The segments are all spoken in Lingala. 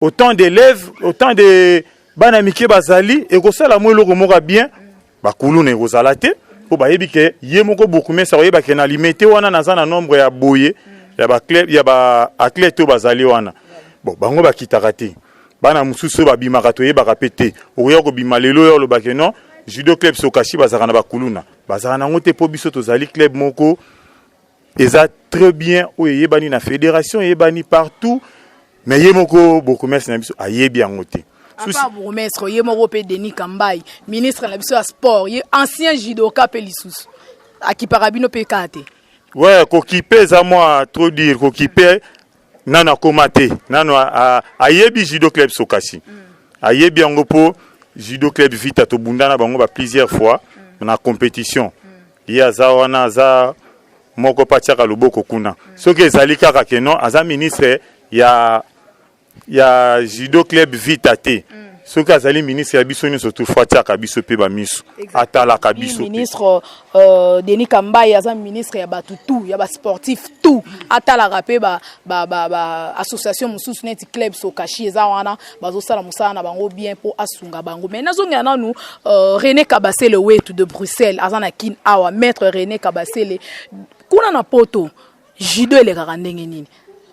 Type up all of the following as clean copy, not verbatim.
autant d'élèves, autant de banamike bazali et ko sala mo eloko moko bien ba kuluna ekozala te po ba yebi ke ye moko beaucoup mais ça yeba ke na limité wana naza na nombre ya boye ya ba club ya ba athlète bazali wana bon bango ba kitaka te bana mususu ba bimaka to yeba kapete oya ko bima lelo yo lo ba ke non judo club Sokashi bazaka na ba kuluna bazaka na ngote po biso to zali club moko eza très bien o yebani na fédération yebani partout mais ye moko beaucoup merci na biso ayebi yangote. Apa bourgmestre ye moko pe Denis Kambai ministre na biso ya sport ye ancien judoka pe lisusu akiparabino pe kate. Ouais, kokipe za moi trop dire kokipe nana komate nana ayebi judo club Sokashi. Ayebi yango po judo club Vita to bundana bango ba plusieurs fois na compétition. Ye azawana za moko patiaka loboko kuna. Soki ezali kaka ke non aza ministre ya judo club Vita te. Soki azali ministre ya biso nyonso toutefois tiaka biso pe ba miso atalaka biso. Ministre Denis Kambai aza ministre ya batutu ya ba sportif tout atalaka pe ba association mususu neti club Sokashi eza wana bazosala musala na bango bien po asunga bango. Mais nazonga nanu René Kabasele wetu de Bruxelles azana kin awa maître René Kabasele kuna na poto judo ele kaka ndenge nini?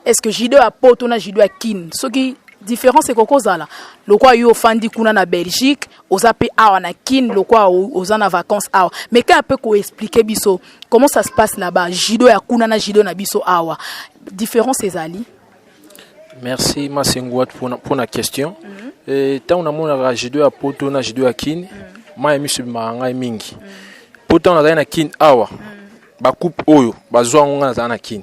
Est-ce que judo a poto na judo a kin soki différence est kokozala lokwa yo fandi kuna na Belgique ozape awa na kin lokwa oza na vacances awa mais quand un peu ko expliquer biso comment ça se passe là-bas judo ya kuna na judo na biso awa différence ezali. Merci Masengouat pour la question. Tant on a mon judo ya poto na judo ya kin ma emi subanga mingi poto na na kin awa ba coupe oyo bazwa ngana na kin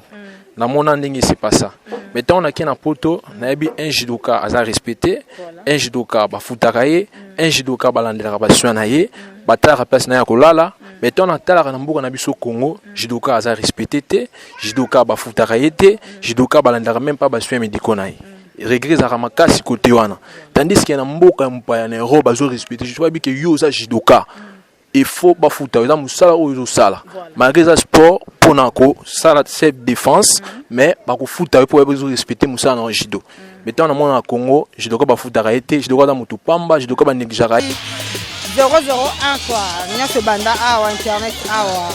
na mona ndenge c'est pas ça. Mais tant on a qui na poto na yebi un judoka aza respecté un judoka ba futaka ye un judoka balandela ba swana ye batala place na ya kolala mais tant on tala na mbuka na biso Congo judoka aza respecté te judoka ba futaka ye te judoka balandela même pas ba swana médicaux na ye regret za makasi côté wana tandis que na mboka mpaya na Europe bazo respecté je vois bien que yo za judoka il faut ba futa za musala oyo sala malgré ça sport ponako ça la cette défense mais ba ko futa pour respecter musala na judo mais tant na mona Congo judoka ba futa raité judoka da mutu pamba judoka ba negligera 001 quoi nyonso banda awa internet awa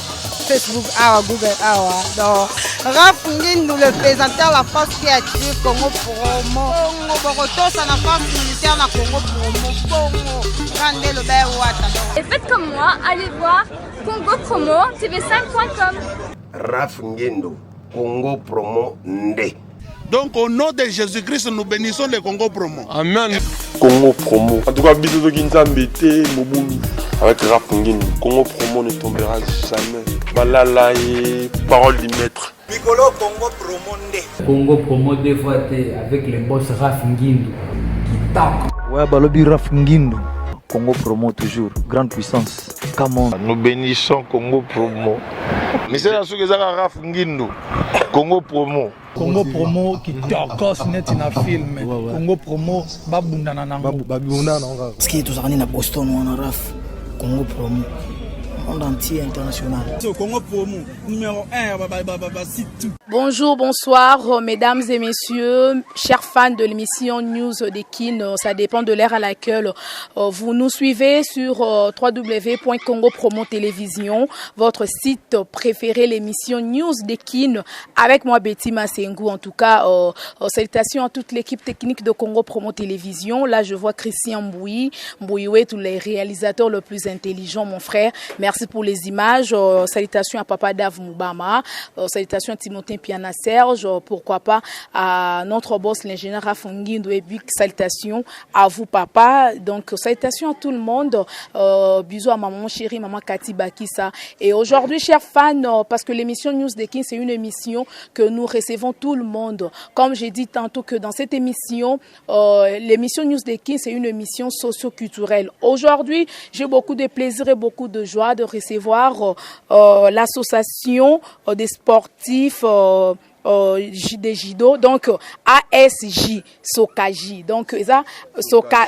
Facebook awa Google awa donc Raph Ngindu le présentateur la force créative Congo Promo Boroto ça na force militaire na Congo Promo Randé le Wata. Et faites comme moi, allez voir Congo Promo tv5.com. Raph Ngindu Congo Promo Nde. Donc au nom de Jésus-Christ, nous bénissons le Congo Promo. Amen. Congo Promo. En tout cas, bisous de Kinzambete, Mobumu. Avec Raph Ngindu, Congo Promo ne tombera jamais. Balala et parole du maître. Piccolo Congo Promo Nde. Congo Promo deux fois avec le boss Raph Ngindu qui tape. Ouais, balobi Raph Ngindu. Congo Promo toujours, grande puissance. Come on. Nous bénissons Congo Promo. Mais c'est la chose que Raph Ngindu. Congo Promo. Congo Promo qui t'orcos net na film. Congo Promo babundana nango. Babundana nango. Parce que tous na Boston on a Raph. Congo Promo. Monde entier international. Congo Promo numéro 1 Bonjour, bonsoir mesdames et messieurs, chers fans de l'émission News des Kin, ça dépend de l'ère à laquelle vous nous suivez sur www.congo promo télévision, votre site préféré, l'émission News des Kin avec moi Betty Masengou. En tout cas, salutations à toute l'équipe technique de Congo Promo Télévision. Là, je vois Christian Mbouioué, tous les réalisateurs le plus intelligents, mon frère. Merci pour les images. Salutations à Papa Dave Moubama. Salutations à Timothée Piana Serge. Pourquoi pas à notre boss, l'ingénieur Raph Ngindu. Et puis, salutations à vous, papa. Donc, salutations à tout le monde. Bisous à maman chérie, maman Cathy Bakissa. Et aujourd'hui, chers fans, parce que l'émission News des Kin, c'est une émission que nous recevons tout le monde. Comme j'ai dit tantôt que dans cette émission, l'émission News des Kin, c'est une émission socio-culturelle. Aujourd'hui, j'ai beaucoup de plaisir et beaucoup de joie de recevoir l'association des sportifs de judo donc ASJ Sokaji donc eza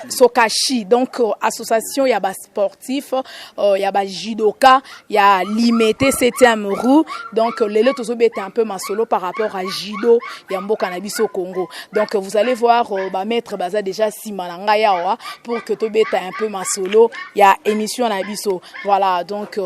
Sokashi donc association ya ba sportif ya ba judoka ya limité 7e roue donc lelo tozobeta un peu masolo par rapport à judo ya mboka na biso Congo donc vous allez voir ba maître baza déjà simananga yawa pour que tobeta un peu masolo ya émission na biso voilà donc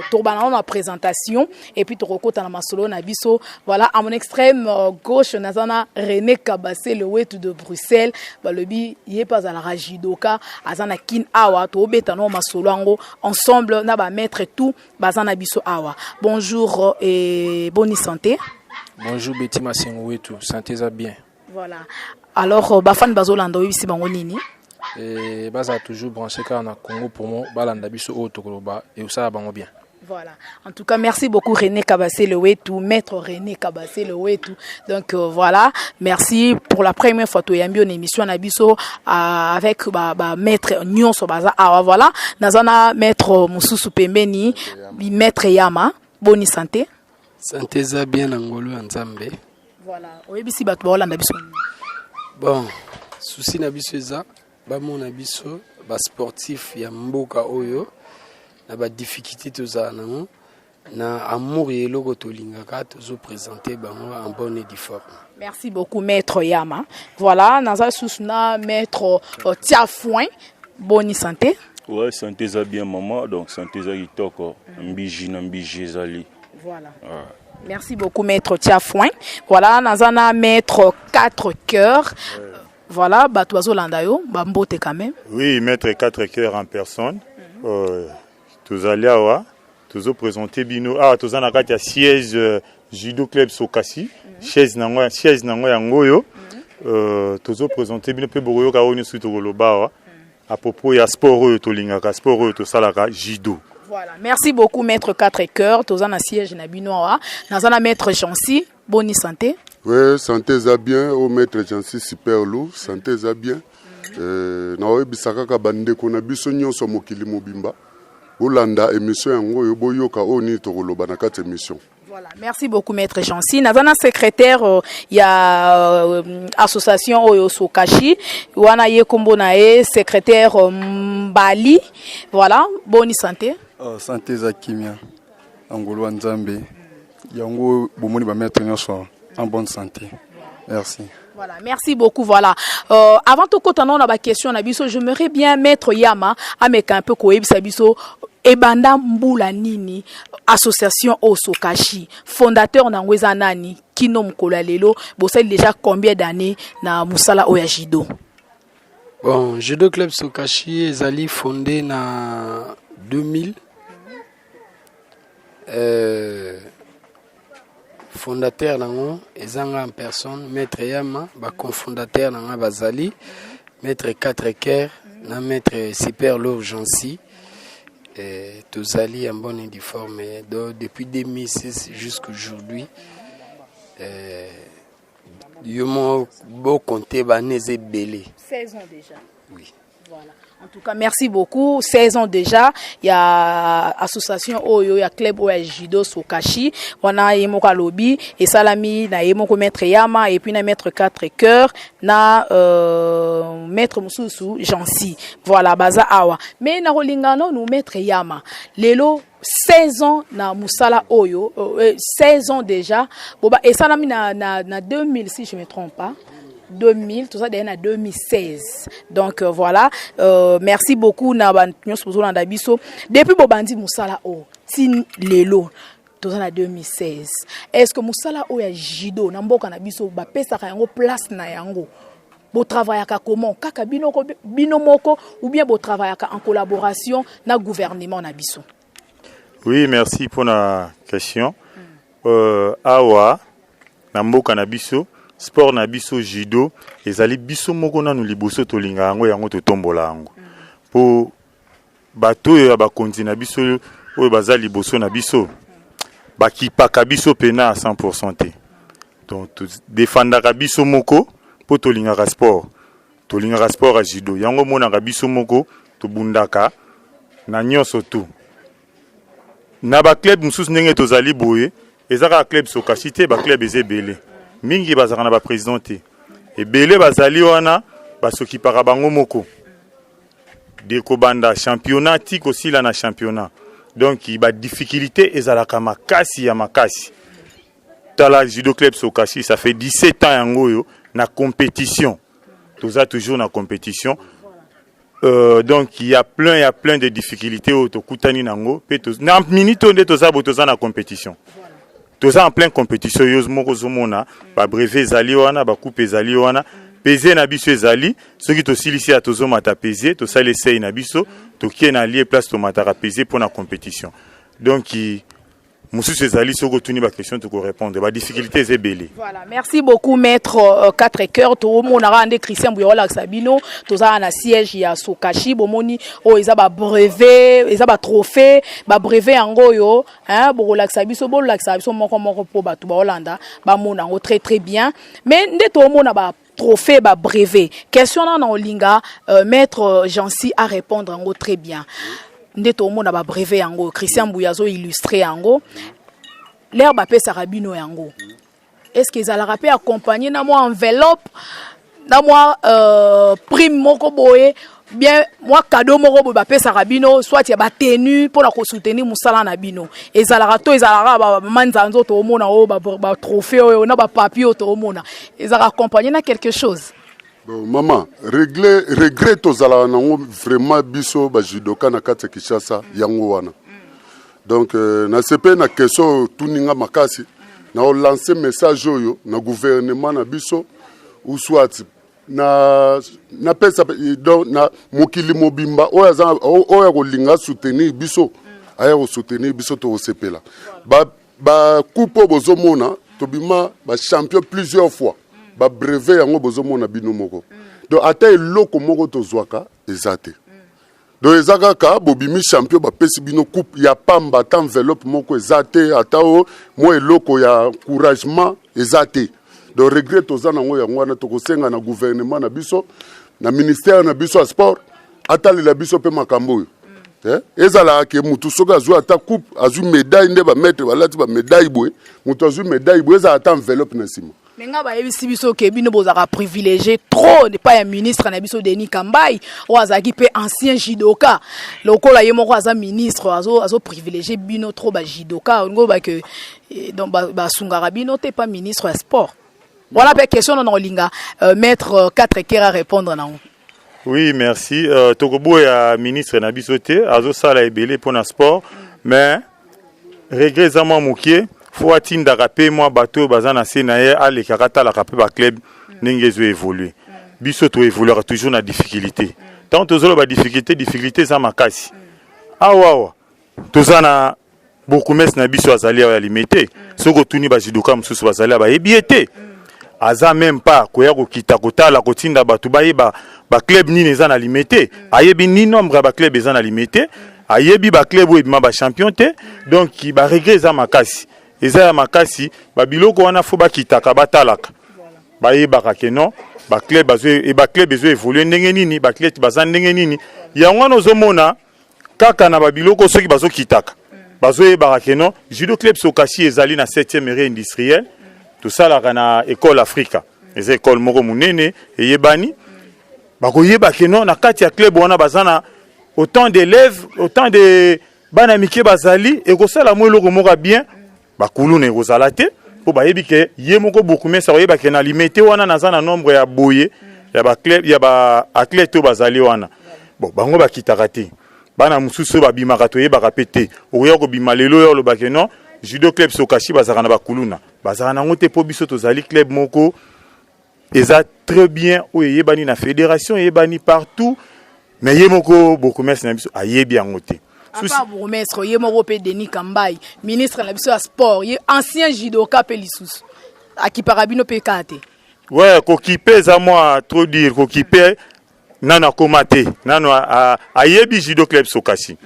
tobana na présentation et puis tokota na masolo na biso voilà à mon extrême gauche nazana René Kabassé le wetu de Bruxelles balobi yé pas à la judoka azana kin awa tobeta no masolo ango ensemble na ba maître tout bazana biso awa bonjour et bonne santé. Bonjour Betty Masengo wetu santé za bien. Voilà alors bafan bazolanda oyebisi bango nini et baza toujours branché car na Congo pour moi balanda biso o tokoloba et usala bango bien. Voilà. En tout cas, merci beaucoup René Kabassé le Wetu, maître René Kabassé le Wetu. Donc voilà, merci pour la première fois tu yambi une émission na biso avec maître Nyonso baza. Ah voilà, nazana maître Mususu Pembeni, maître Yama, bonne santé. Santé za bien ngolo nzambe. Voilà, oyebisi bato ba na biso. Bon, souci na biso za ba mon biso ba sportif ya mboka oyo. Na ba difficulté tozala nango na amour et eloko tolingaka tozo présenter bango en bonne et due forme. Merci beaucoup maître Yama. Voilà, naza susuna maître Tiafouin. Bonne santé. Ouais, santé za bien maman, donc santé za kitoko. Mbiji zali. Voilà. Merci beaucoup maître Tiafouin. Voilà, nazana maître 4 cœurs. Voilà, bato bazolandayo, bambote quand même. Oui, maître 4 cœurs en personne. Tous allés à tous présenter bino tous en akati ya siège judo club Sokasi chaise nango yangoyo tous présenter bino pe boyo ka oni suite koloba à propos ya sport to lingaka sport to salaka judo. Voilà, merci beaucoup maître 4 cœurs tous en siège na bino na maître Jansi, bonne santé. Oui, santé za bien au maître Jansi super lourd, santé za bien. Na oyebisaka ka bande ko na biso nyonso mokili mobimba. Olanda émission yango yoboyoka oni tokoloba na kati émission. Voilà, merci beaucoup maître Jansi. Nazana secrétaire ya association oyo Sokashi, wana ye kombo na e secrétaire Mbali. Voilà, bonne santé. Santé za kimia. Angolo nzambe. Yango bomoni ba maître nyonso en bonne santé. Merci. Voilà, merci beaucoup. Voilà. Avant tout on a ma question na biso, j'aimerais bien maître Yama avec un peu koebisa biso ebanda mbula nini association Osokashi fondateur na ngweza nani kino mkola lelo bosali déjà combien d'années na musala oya judo. Bon, judo club Sokashi ezali fondé na 2000 fondateur nango ezanga en personne maître Yama ba cofondateur nanga bazali maître 4 cœurs na maître super l'urgency tozali en bonne et due forme depuis 2006 jusqu'à aujourd'hui yomo bo compter ba neze belé 16 ans déjà. Oui. Voilà. En tout cas, merci beaucoup. 16 ans déjà, il y a association Oyo, il y a club Oyo Judo Sokashi, on a Yemoka Lobby et Salami, na Yemoko maître Yama et puis na maître 4 cœurs, na maître Mususu Jansi. Voilà, baza awa. Mais na rolingano nous maître Yama. Lelo 16 ans na musala Oyo, 16 ans déjà. Boba et Salami na 2000 si je me trompe pas. 2000 tout ça derrière 2016 donc voilà merci beaucoup na nyonso bozolanda biso depuis bobandi musala o tin lelo tout ça na 2016 est-ce que musala o ya judo na mboka na biso ba pesaka yango place na yango bo travaillaka comment kaka bino moko ou bien bo travaillaka en collaboration na gouvernement na biso? Oui, merci pour la question. Awa na mboka na biso sport na biso judo ezali biso moko na liboso tolinga yango yango totombola yango po bato ya ba kontina biso oyo bazali liboso na biso bakipaka biso pena à 100% te donc défendaka biso moko po tolinga sport a judo yango monaka biso moko tobundaka na nyonso tu na ba club mususu ndenge tozali boye ezaka club sokashi te ba club ezebele mingi bazaka na ba président te ebele bazali wana basokipaka bango moko de kobanda championnat tiko sila na championnat donc ba difficulté ezalaka makasi ya makasi tala judo club sokashi ça fait 17 ans yango yo na compétition toza toujours na compétition donc il y a plein de difficultés au kutani nango pe to na minute onde toza botoza na compétition toza en plein compétition yoz moko zomona ba brevet ezali wana ba coupe ezali wana pesé na biso ezali soki tosilisi ya tozomata pesé tosala essai na biso tokie na lié place tomataka pesé pour la compétition donc Moussus ezali soko tuni ba question to répondre ba difficulté ezebele. Voilà, merci beaucoup maître 4 cœurs to monara ande Christian Bouyola Sabino toza na siège ya Sokashi bomoni o eza ba brevet eza ba trophée ba brevet yango yo hein bo relaxa biso moko po batu ba Hollanda ba mona ngo très bien mais nde to mona ba trophée ba brevet question na olinga maître Jancy à répondre ngo très bien. Ndeto mona ba brevet yango Christian Bouyazo illustré yango l'air ba pesa rabino yango est-ce que ça la rappelle accompagné na moi enveloppe na moi prime moko boye bien moi cadeau moko ba pesa rabino soit ya ba tenue pour la ko soutenir musala na bino ezalaka to ezalaka ba manzanzo to mona o ba trophée o na ba papier to mona ezalaka accompagné na quelque chose. Bon, maman, regret tozala nango vraiment biso ba judoka na kati Kinshasa yango wana. Donc na sepe na question tuninga makasi na lancer message oyo na gouvernement na biso ou soit na pesa donc na mokili mobimba oya ko linga soutenir biso aya ko soutenir biso to sepela. Ba coupe bozomona tobima ba champion plusieurs fois. Ba brevet yango bozomona bino moko donc ata eloko moko tozwaka ezate donc ezaka ka bobimi champion ba pesi bino coupe ya pamba ta enveloppe moko ezate ata o mo eloko ya encouragement ezate donc regret tozana ngo yango wana tokosenga na gouvernement na biso na ministère na biso ya sport ata la biso pe makambo ezala ke mutu soka azwa ata coupe azwa médaille nde ba mettre balati ba médaille boy mutu azwa médaille boy ezala ata enveloppe na sima. Menga ba yebisi biso ke bino bozaka privilégié trop ne pas un ministre na biso Denis Kambai o azaki pe ancien judoka lokola ye moko aza ministre azo privilégié bino trop ba judoka ngo ba que donc ba sungara bino te pas ministre ya sport. Voilà pe question non linga maître 4 kera répondre na. Oui, merci. Tokobo ya ministre na biso te azo sala ebele pour na sport mais regret za moi mokie faut atinda rapé moi bateau bazana senaye ale karata la rapé ba club ningezo évoluer biso to évoluer toujours na difficulté tant tozolo ba difficulté za makasi awa tozana beaucoup mes na biso azali ya limité soko tuni ba jidoka msusu bazali ba ebiete aza même pas koya ko kita kotala kotinda batu ba club nini za na limité ayebi ni nombre ba club za na limité ayebi ba club ou ba champion te donc ba regret za makasi ezaya makasi ba biloko wana fo ba kitaka batalaka ba yebaka ke non ba club ezo évoluer ndenge nini ba club bazan ndenge nini yango nozomona kaka na ba biloko soki bazo kitaka bazo yebaka ke non judo club Sokashi ezali na 7e rang industriel tout ça la na école Africa les écoles moko munene eyebani bako yeba ke non na kati ya club wana bazana autant d'élèves autant de bana mike bazali ekosala mo eloko moko bien bakulu ne kozala te po bayebi ke ye moko beaucoup mais ça oyeba ke na limité wana naza na nombre ya boye ya ba club ya ba athlète bazali wana bon bango bakitaka te bana mususu babimaka to yebaka pete oya ko bima lelo yo lobake non judo club Sokashi bazaka na bakuluna bazaka nango te po biso tozali club moko eza très bien oyebani na fédération yebani partout mais ye moko beaucoup mais na biso ayebi yango te. Apa bourgmestre ye moko pe Denis Kambai ministre na biso ya sport ye ancien judoka pe lisusu akipaka bino pe kate. Ouais kokipe za moi trop dire kokipe nana komate nano ayebi judo club Sokashi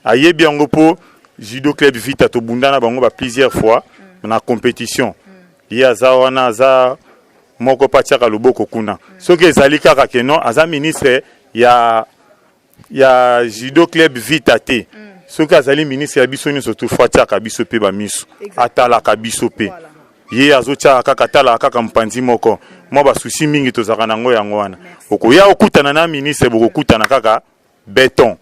ayebi yango po judo club Vita to bundana bango ba plusieurs fois na compétition ye aza wana aza moko patiaka loboko kuna soki ezali kaka ke non aza ministre ya judo club Vita te soki azali ministre ya biso nyonso toutefois atiaka biso mpe bamiso atalaka biso mpe ye azotiaka kaka atalaka kaka mpanzi moko mwa basusi mingi tozalaka nango yango wana okoya okutana na ministre bokokutana kaka beton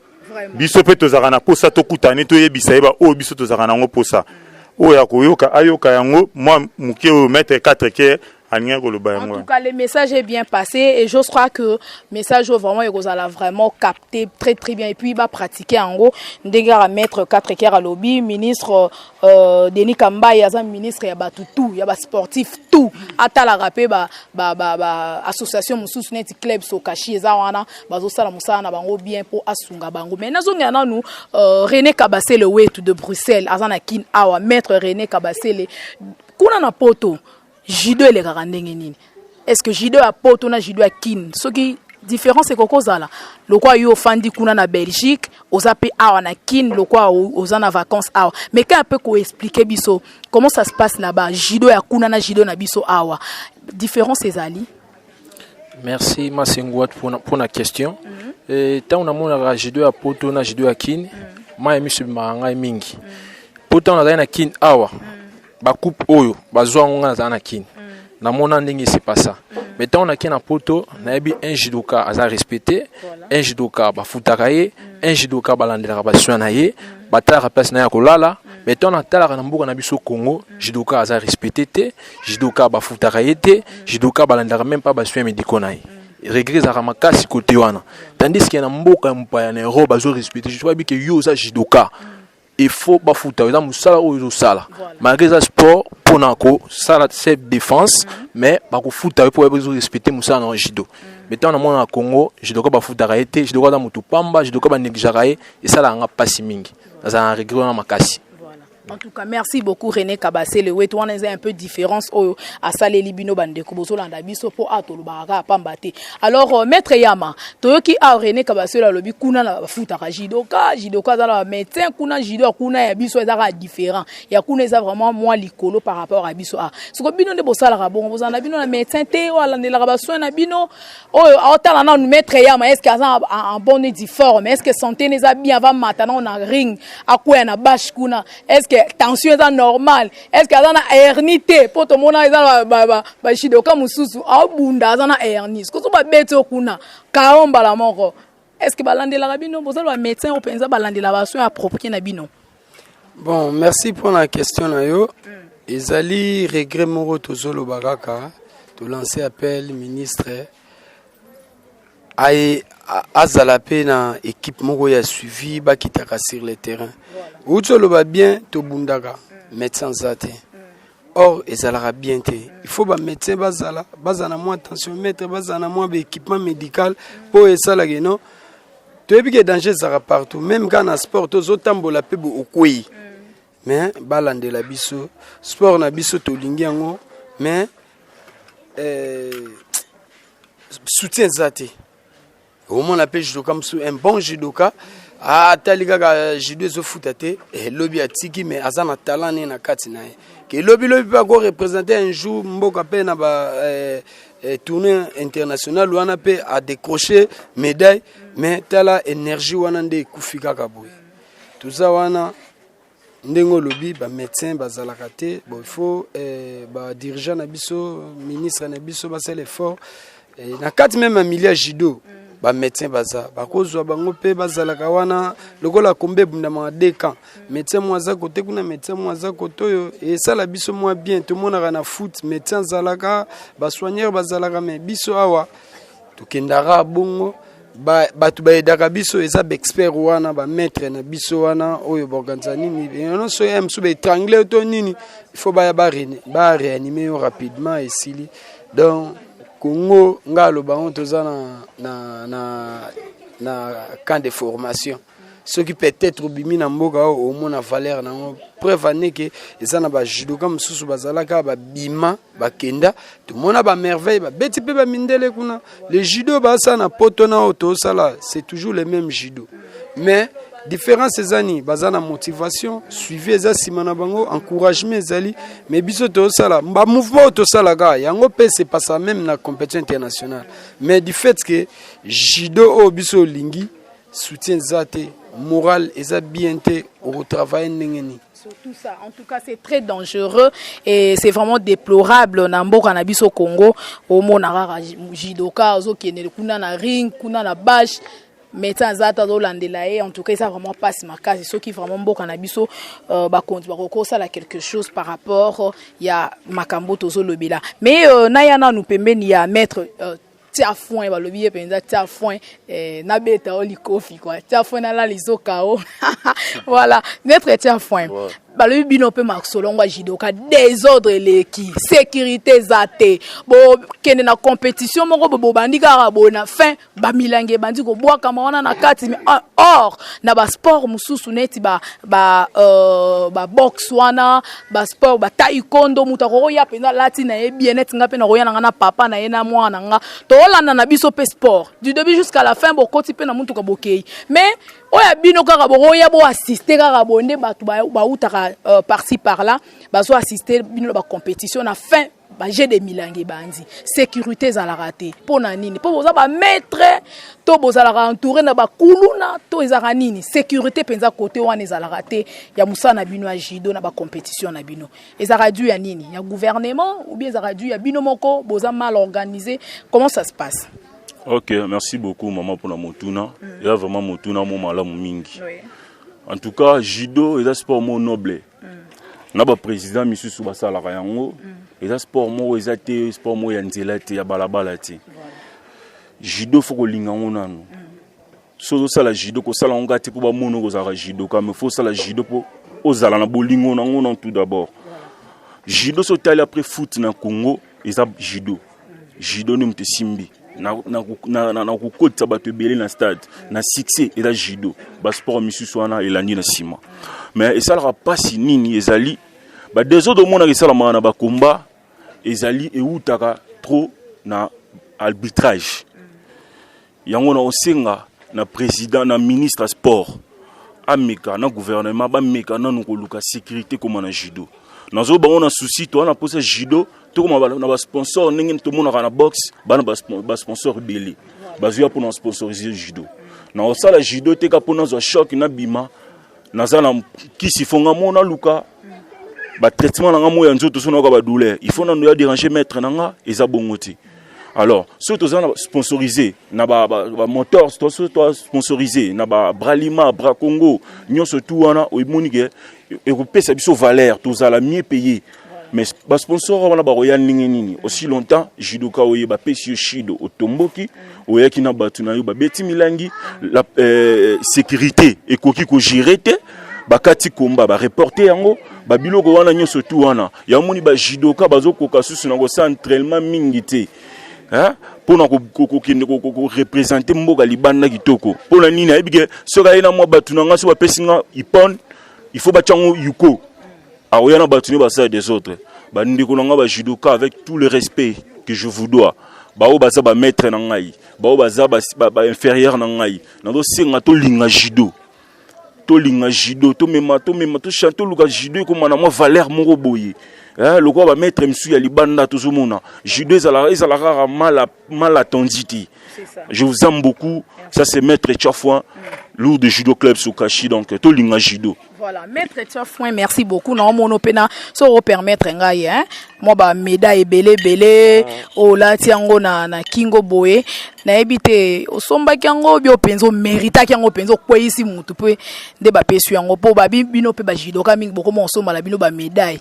biso mpe tozalaka na posa tokutani toyebisa ye oyo biso tozalaka nango posa oyo akoyoka ayoka yango mwa moke oyo maître 4 ke. En tout cas, le message est bien passé et je crois que le message vraiment il a vraiment capté très bien et puis il va pratiquer en gros à mettre 4 équerres à lobby ministre Denis Kamba il y a un ministre il y a tout il y a sportif tout ata la rapé association mususu net club so kashi eza wana bazo sala musana na bango bien pour asunga bango mais nazonga na nous René Kabassé le wetu de Bruxelles azana kin awa maître René Kabassé le kuna na poto Jido et les garandenge nini. Est-ce que Jido a poto na Jido a kin? Ce qui différence c'est koko zala. Le quoi yo fandi kuna na Belgique, ozape awa na kin, le quoi ozana vacances awa. Mais quand un peu ko expliquer biso comment ça se passe là-bas. Jido ya kuna na Jido na biso awa. Différence ezali. Merci Masengouat pour la question. Tant on a mon Jido a poto na Jido a kin, ma emi submaranga mingi. Poto na na kin awa. Ba coupe oyo bazwa ngonga za na kin na mona ndenge c'est pas ça mais tant on a kin na poto na yebi un judoka aza respecté un judoka ba futaka ye un judoka balandela ba swana ye batala place na ya kolala mais tant on tala na mbuka na biso Congo judoka aza respecté te judoka ba futaka ye te judoka balandela même pas ba swana médico na ye regret za makasi côté wana tandis que na mboka mpaya na Europe bazo respecté je vois bien que yo za judoka il faut bafuta eza musala oyo sala malgré ça sport ponako sala self défense mais bakufuta pour respecter musala na judo mais tant na mona Congo judo ko bafuta ka été judo ko da mutu pamba judo ko ba négligera et sala nga pasi mingi za regret na makasi. En tout cas, merci beaucoup René Kabassé. Le wetu wana un peu différence au à Salé Libino bande ko landa biso po atolo baraka pambate. Alors maître Yama, toyoki a René Kabassé la lobi kuna na futa ka jidoka za la médecin kuna jido kuna ya biso ezaka différent. Ya kuna eza vraiment moins likolo par rapport à biso a. Soko bino de bosala ka bon bozana bino na médecin te wala ndela ka baso na bino. Oyo aotala na maître Yama est-ce qu'il a en bonne et forme? Est-ce que santé n'est bien avant matin on a ring akwa na bash kuna? Est-ce que tension est normale? Est-ce qu'il y a une hernité pour tout le monde? Il y a mususu abunda zana hernie. Est-ce que tu vas beto kuna kaomba la mort? Est-ce que balande la rabino vous allez médecin au penza balande la version appropriée na bino? Bon, merci pour la question nayo. Ezali regret moro tozolo baraka to lancer appel ministre ay azalape na équipe moko ya suivi ba kitaka sur le terrain. Utolo ba bien to bundaka médecin zate. Or ezalaka bien te. Il faut ba médecin bazana moins attention mettre bazana moins équipement médical pour esala geno. To ebike danger zara partout même quand na sport to tambola pe bo okoi. Mais balande la biso sport na biso to lingi yango mais soutien zate. Au moins, on appelle judoka un bon judoka. Ah, taliga judo zo futate. Et lobby a tiki mais azana talent na kati na. Que lobby pas go représenter un jour mboka pe na ba tournée internationale ou on appelle à décrocher médaille mais tala énergie wana nde kufika kaboy. Tout ça wana ndengo lobby ba médecin ba zalakate bon il faut ba dirigeant na biso ministre na biso ba c'est l'effort na kati même un milliard judo. Ba médecin baza bakozwa bango pe bazalaka wana lokola kombe bundama de camp médecin mwaza côté kuna médecin mwaza côté yo et ça la biso moi bien tout monde na foot médecin zalaka ba soigneur bazalaka mais biso awa to kendara bongo batu baedaka biso eza expert wana ba maître na biso wana oyo borganza nini non so em so be étrangler to nini il faut ba réanimer rapidement et sili donc Congo ngalo bango toza na camp de formation ce qui peut-être bimi na mboka au mona valeur na preuve ane que ezana ba judoka mususu bazalaka ba bima ba kenda tout mona ba merveille ba beti pe ba mindele kuna les judo ba ça na poto na auto sala c'est toujours le même judo mais différence ezani bazana motivation suivi eza simana bango encouragement ezali mais biso to sala ba mouvement to sala ga yango pe c'est pas ça même na compétition internationale mais du fait que judo o biso lingi soutien zate moral eza bien te au travail ndengeni. Surtout ça, en tout cas c'est très dangereux et c'est vraiment déplorable na mboka na biso Congo au monara judoka ozo kene kuna na ring kuna na bash médecin zata do landelaye en tout cas ça vraiment passe ma case ceux qui vraiment mboka na biso ba compte ba kokosa la quelque chose par rapport ya makambo tozo lobela mais na yana nous pembeni ya mettre tia foin ba lobiye penza tia foin na beta oli kofi quoi tia foin na la lizokao voilà mettre tia foin ba lobi bino pe maxolongwa jidoka désordre leki sécurité zate bo kende na compétition moko bo bandika rabona fin ba milange bandi ko boa kama wana na kati mais or na ba sport mususu neti ba box wana ba sport ba taekwondo mutako ya pena latina e bien net nga pe na roya na papa na yena mwana nga to olanda na biso pe sport du début jusqu'à la fin bo koti pe na muntu ka bokei mais oya bino kaka boya bo assister kaka bonde batu ba utaka par-ci par-là bazo assister bino ba compétition na fin ba jeu de milange bandi sécurité za la raté pona nini po boza ba maître to boza la entouré na ba kuluna to ezaka nini sécurité penza côté wana za la raté ya musana bino a jido na ba compétition na bino ezaka dû ya nini ya gouvernement ou bien ezaka dû ya bino moko boza mal organisé comment ça se passe? Ok, merci beaucoup maman pour la motuna. Il y a vraiment motuna mon malamu mingi. En tout cas, judo est un sport mon noble. Naba président monsieur Subasala Rayango, est un sport mo ezate sport mo yanzelate ya balabala te. Judo faut ko linga onano. So ça la judo ko sala ngati pour ba mono ko za judo comme faut ça la judo pour ozala na bolingo na ngona tout d'abord. Judo so tali après foot na Congo, ezap judo. Judo ni mte simbi. Na kukota bato belé na stade na succès et la judo ba sport misusu wana elandi na sima mais esalaka pasi nini ezali ba des autres mona esala mana ba combat ezali eutaka trop na arbitrage yango na osenga na président na ministre sport ameka na gouvernement ba meka na nkoluka sécurité comme na judo nazo bango na souci to na posa judo tout comme na ba sponsor ndenge to mona na box bana ba sponsor belé bazuya pour na sponsoriser judo na osala judo te ka pour na zo choc na bima nazana kisi fonga mona luka ba traitement na mo ya nzoto so na ka ba douleur il faut na no ya déranger maître nanga eza bongoti alors surtout ça sponsorisé na ba moteur to sponsorisé na ba Bralima Bra Congo nyonso tout wana o monike et ko pesa biso valeur to za la mieux payé mais ba sponsor wana ba roya nini aussi longtemps judoka oye ba pesi shido otomboki oya kina batu na yo ba beti milangi la sécurité et koki ko girete bakati komba ba reporter yango ba biloko wana nyonso tout wana ya moni ba judoka bazokoka susu na ko entraînement mingi te hein pour na ko représenter mboka libanda kitoko pour na nini ayibike soka ina mwa batu na ngaso ba pesinga ipon il faut ba chango yuko aoyana batu ni ba ça des autres ba ndiko na nga ba judoka avec tout le respect que je vous dois ba o baza ba maître na ngai ba o baza ba inférieur na ngai na do senga to linga judo to mema to chanto luka judo comme na mo valeur moko boye le quoi va mettre monsieur ya libanda tozomona judo ezala rare mal attendu. Je vous aime beaucoup. Ça c'est maître Tchafouin lourd de judo club Sukashi donc to linga judo. Voilà, maître Tchafouin, merci beaucoup. Non mon opena so permettre ngai hein. Moi ba médaille belé o la tiango na kingo boye na ebité osomba kiango bio penzo mérita kiango penzo kwa isi mutu pe nde ba pesu yango po ba bino pe ba judo ka mingi boko mo osomba la bino ba médaille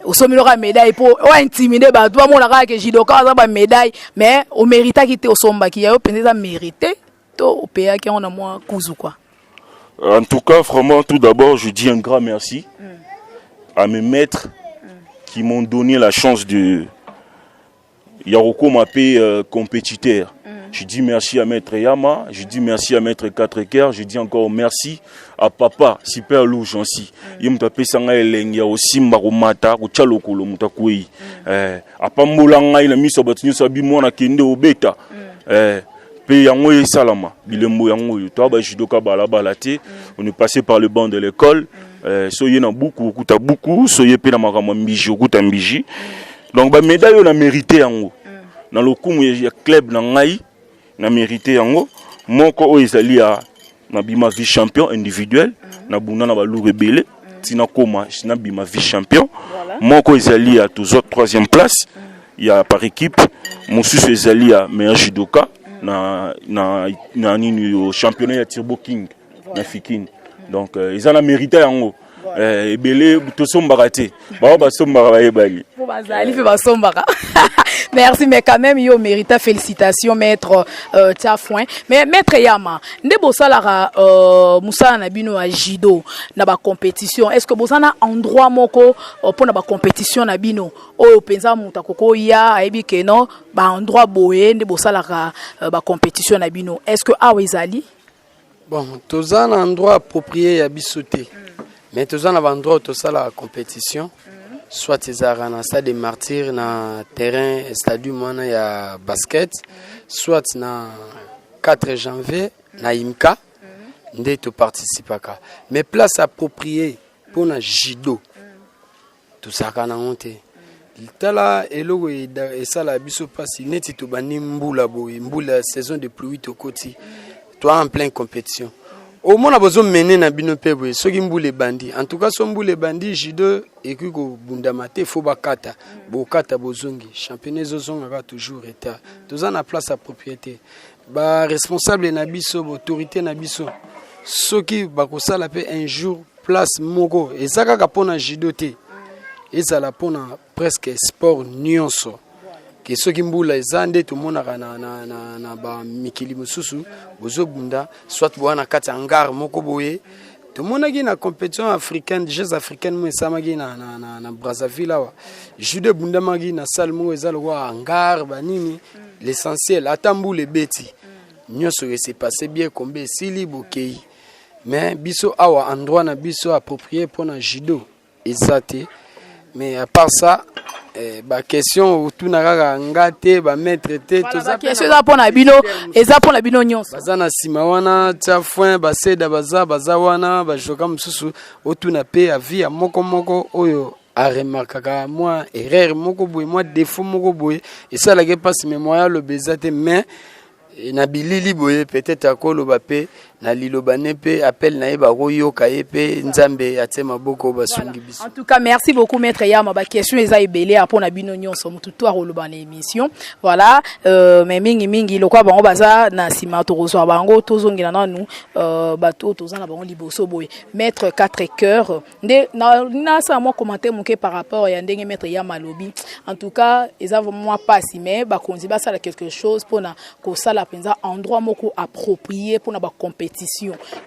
osomiloka médaille po o intimider ba toi mona ka ke judoka za ba médaille mais o mérita ki te osomba ki yo penza mérité to o pa ki on a moi kuzu quoi. En tout cas vraiment tout d'abord je dis un grand merci à mes maîtres qui m'ont donné la chance de Yaroko m'appelle compétiteur. Je dis merci à maître Yama, je dis merci à maître Katreker, je dis encore merci à papa super loup jansi. Il m'a appelé sanga elengia aussi mbaromata ko chalokolo mutakui. Apambolanga il a mis sur batinu sabi mona kende obeta. Pe yango e salama bilembo yango to ba judoka balabala te. On est passé par le banc de l'école. Soyez na beaucoup kuta beaucoup, soyez pe na makama mbiji kuta mbiji. Donc ba médaille on a mérité yango. Dans le coup ya club na ngai na mérité yango moko o ezali ya na bima vice champion individuel na bunda na balu rebelle tina koma na bima vice champion moko ezali à toujours 3e place il y a par équipe mosusu ezali à meilleur judoka na nini au championnat ya Turbo King na Fikine donc ils en a mérité yango ebele tosombaka te bao basombaka bayebali po bazali fe basombaka. Merci, mais quand même, il mérite félicitations, maître Tiafouin. Mais maître Yama, ne bosalara Moussa Nabino à Jido, na ba compétition. Est-ce que vous avez un endroit moko pour na ba compétition Nabino? O penza mutakoko ya aibi keno ba endroit boye ne bosalara ba compétition Nabino. Est-ce que awezali? Bon, tous un endroit approprié à bisoter. Mais tous un endroit où tous la compétition. Soit ils ont un stade de martyrs na terrain stadium il y a basket soit na 4 janvier na imka ndé to participer ka mais place appropriée pour na judo tout ça kana monter tala eloko et ça la biso passe neti to bani mbula saison de pluie to koti toi en pleine compétition. Au moins, on a besoin de mener na bino pebwe. Ceux qui mboule bandi. En tout cas, ceux qui mboule bandi, judo et qui go bundamate, faut bakata. Bokata bozongi. Championnat zozonga va toujours été. Tous en a place à propriété. Ba responsable na biso, autorité na biso. Ceux qui bakosa la paix un jour place mogo. Et ça kaka pona judo te. Et ça la pona presque sport nyonso. Que ceux qui mboula ezande tout monde na ba mikili mususu bozo bunda soit boana kata hangar moko boye tout monde qui na compétition africaine jeux africaine mo samagi na Brazzaville wa judo bunda magi na salle mo ezalo wa hangar banini l'essentiel atamboule beti nyonso s'est passé bien combé sili bokei mais biso awa endroit na biso approprié pour na judo ezate mais à part ça ba question tout na kaka ngate ba maître te to za question za pona bino eza pona bino nyonso baza na sima wana Tiafouin baseda baza wana ba joka mususu otu na pe avi ya moko oyo a remarquaka moi erreur moko boye moi défaut moko boye et ça la passe mémoire le bezate mais na bilili boye peut-être akolo bape na liloba nepe appel na yeba royo kayepe nzambe atema boko basungi biso. En tout cas, merci beaucoup maître Yama. Ba question eza ebele apona bino nyonso mutu to aroloba na émission. Voilà, mais mingi lokwa bango baza na sima to rozwa bango tozongela nanu bato tozana bango liboso boye. Maître 4 cœurs nde na sa moi commenter moké par rapport ya ndenge maître Yama lobi. En tout cas, eza vraiment pas si mais ba konzi ba sala quelque chose pona ko sala penza endroit moko approprié pona ba compétition.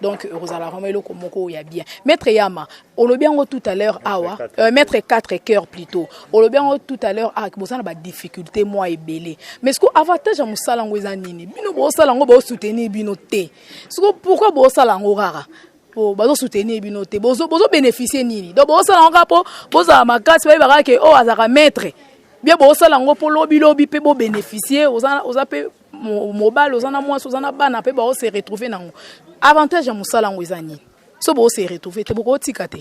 Donc Rosala Romelo komoko ya bien. Maître Yama, on le bien tout à l'heure awa, maître 4 cœurs plutôt. On le bien tout à l'heure a que na ba difficulté moi et belé. Mais ce que avantage à musala ngweza nini? Bino bo sala ngo bo soutenir bino te. Ce que pourquoi bo sala ngo rara? Po bazo soutenir bino te. Bozo bénéficier nini? Donc bo sala ngo po boza makasi ba ba ke o azaka maître. Bien bo sala ngo po lobi pe bo bénéficier oza pe mobile ozana mwasi ozana bana pe ba se retrouver nango avantage ya musala ngo ezani so bo se retrouver te boko tika te.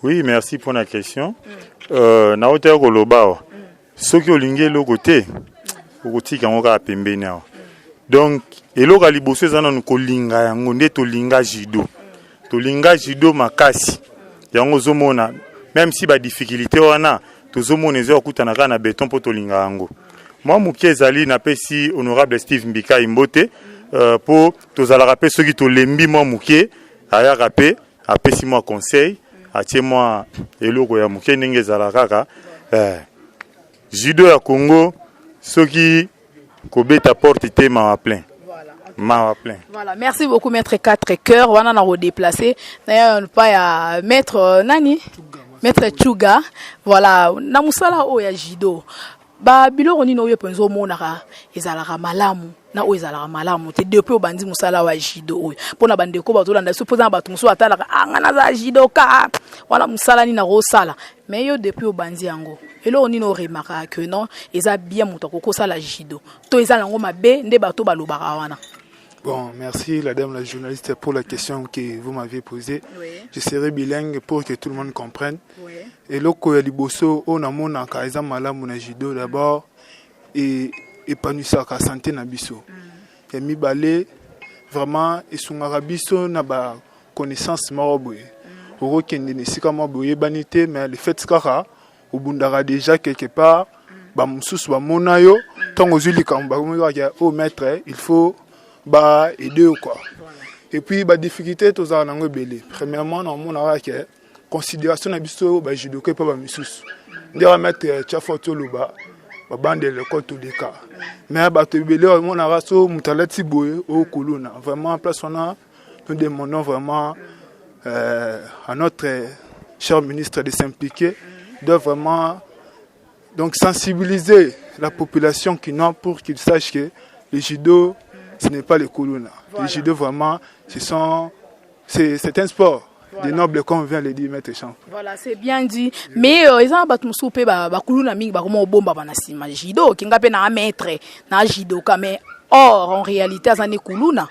Oui, merci pour la question. Na hauteur koloba soki olingi eloko te okotika ngo ka pembeni awa donc eloko liboso ezana no kolinga yango nde tolinga judo makasi yango zomona même si ba difficulté wana tozomona ezo kutana kana na béton po tolinga yango. Moi, Mouké Zali n'a pas si honorable Steve Mbika Imbote pour tous à la rappeler ceux qui te lembi moi Mouké à rappeler après si moi conseil à tiens moi et logo ya Mouké n'engage la kaka judo à Congo ceux qui kobeta porte était ma plein. Voilà, merci beaucoup maître 4 cœurs. On a redéplacé. D'ailleurs, pas maître nani, maître Chuga. Voilà, na musala o ya judo. Ba biloko nino oyo penzo monaka ezalaka malamu na oyo ezalaka malamu te depuis obandi musala wa judo oyo pona bandeko bazolanda supposant bato muso atalaka ngana za judo ka wala musala ni na rosala mais yo depuis obandi yango eloko nino remarka que non eza bien muto kokosala judo to ezala ngo mabe nde bato balobaka wana. Bon, merci madame la journaliste pour la question que vous m'avez posée. Oui. Je serai bilingue pour que tout le monde comprenne. Oui. Et loko ya liboso on a mon akaza malamu na judo d'abord et épanouissaka santé na biso. Et mi balé vraiment esungaka biso na ba connaissance moko boye okokende na esika moko boye oyebani te mais le fait kaka obundaka déjà quelque part bamosusu bamona yo ntango ozwi likambo bakomekaka o maître il faut aider quoi. Et puis difficulté tozala nango ebele. Premièrement naomonaka ke considération na biso bajudoka epa bamisusu nde bamettre tia foto loba babandele koto deka mais bato ebele omonaka so moto alati boye okolona vraiment place wana nous demandons vraiment à notre cher ministre de s'impliquer, de vraiment donc sensibiliser la population qui n'a pour qu'ils sachent que le judo ce n'est pas le kuluna. Le judo vraiment c'est un sport. Des nobles comme vient le dire maître Champ. Voilà, c'est bien dit. Mais ils ont battu soupe kuluna mingi comme bomba bana sima judo kinga pe na maître na judo mais or en réalité ça n'est kuluna.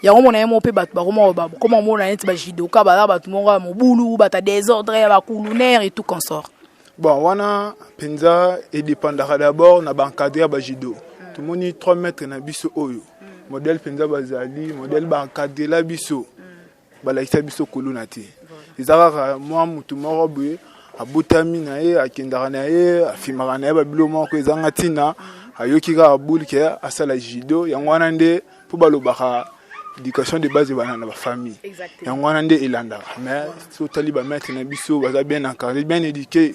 Ya mona yemo pe battu comment mona neti ba judo ka ba battu monga mobulu bata désordre ba kulunaire et tout consort. Bon, wana penza et dépendra d'abord na encadrer ba judo. Tout le monde 3 mètres na biso oyo. Modèle penza bazali, modèle ba encadrer la biso. Balaisa biso kuluna te. Ezaka moi mutu moko boye abutami na ye akendaka na ye afimaka na ye babilo moko ezanga tina ayoki ka bulke asala judo yango wana nde po balobaka éducation de base bana na ba famille. Yango wana nde elandaka mais so tali ba mettre na biso baza bien encadré bien éduqué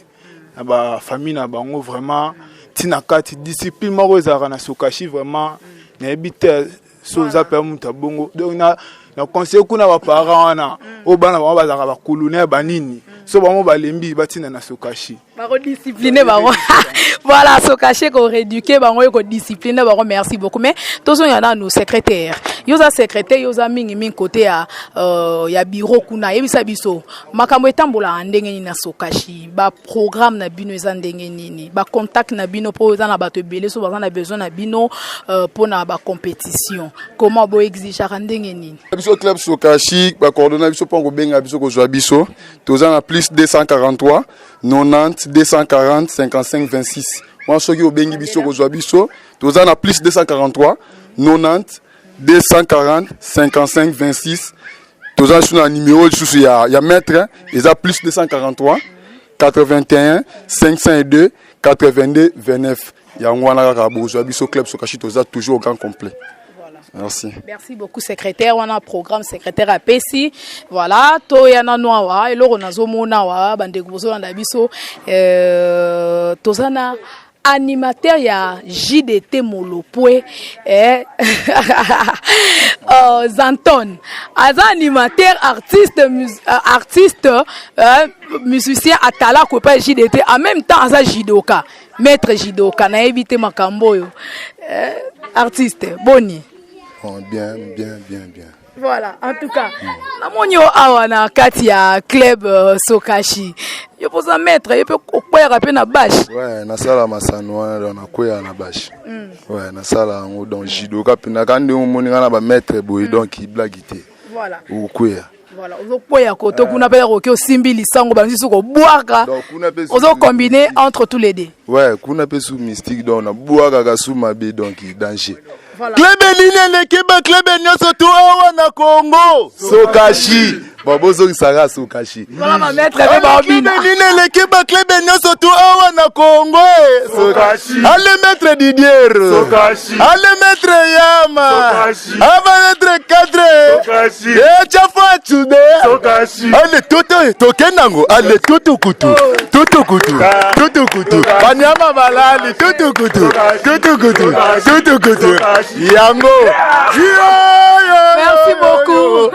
na ba famille na bango vraiment tina kati discipline moko ezaka na sokashi vraiment na ebite so za pe muta bongo donc na conseil kuna ba parents wana o bana ba bazaka ba kuluna banini so ba mo balembi batina na sokashi ba discipliner ba voilà sokashi ko rééduquer ba ko discipliner ba merci beaucoup mais tous y en a nos secrétaires yoza secrétaire yoza mingi côté ya bureau kuna yebisa biso makambo etambola ndenge ni na sokashi ba programme na bino eza ndenge nini ba contact na bino po eza na bato belé so ba na besoin na bino pour na ba compétition comment bo exiger ndenge nini biso club sokashi ba coordonner biso pongo benga biso ko jwa biso toza na plus 243 90 240 55 26 moi soki obengi biso ko jwa biso toza na plus 243 90 240 55 26 toza sur un numéro sous ya maître eza plus 243 81 502 82 29 ya ngwana ka bozwa biso club sokashi toza toujours au grand complet. Merci. Merci beaucoup secrétaire. On a un programme secrétaire à Pessi. Voilà, to yana noa eloko nazomona wa bande kubozo na biso tozana animateur ya JDT Molopwe Zanton aza animateur artiste musicien atala ko pa JDT en même temps aza judoka maître judoka na éviter makambo yo artiste boni. Oh, bien. Voilà, en tout cas, namonyo awa na kati ya club Sokashi. Yo poza maître, yo peut koya rapé na bâche. Ouais, na sala masano na koya na bâche. Ouais, na sala ngo donc judo ka pina kande moninga na ba maître boy donc il blaguité. Voilà. Ou koya. Voilà, ozo koya koto kuna pe ko simbi lisango banzi soko boaka. Ozo combiner entre tous les deux. Ouais, kuna pe sous mystique donc na boaka ka sous mabe donc danger. Voilà. Club Eline Lekeba Club Nyoso Tuawa na Congo. Sokashi. Babozo Sara Sokashi. Voilà ma maître be baobina. Club Eline Lekeba Club Nyoso Tuawa na Congo. Sokashi. Allez maître Didier. Sokashi. Allez maître Yama. Sokashi. Ava maître Cadre. Sokashi. Chafa Chude. Sokashi. Allez toto tokenango. Allez toto kutu. Toto kutu. Toto kutu. Banyama balali toto kutu. Toto kutu. Toto kutu. Yango. Merci beaucoup.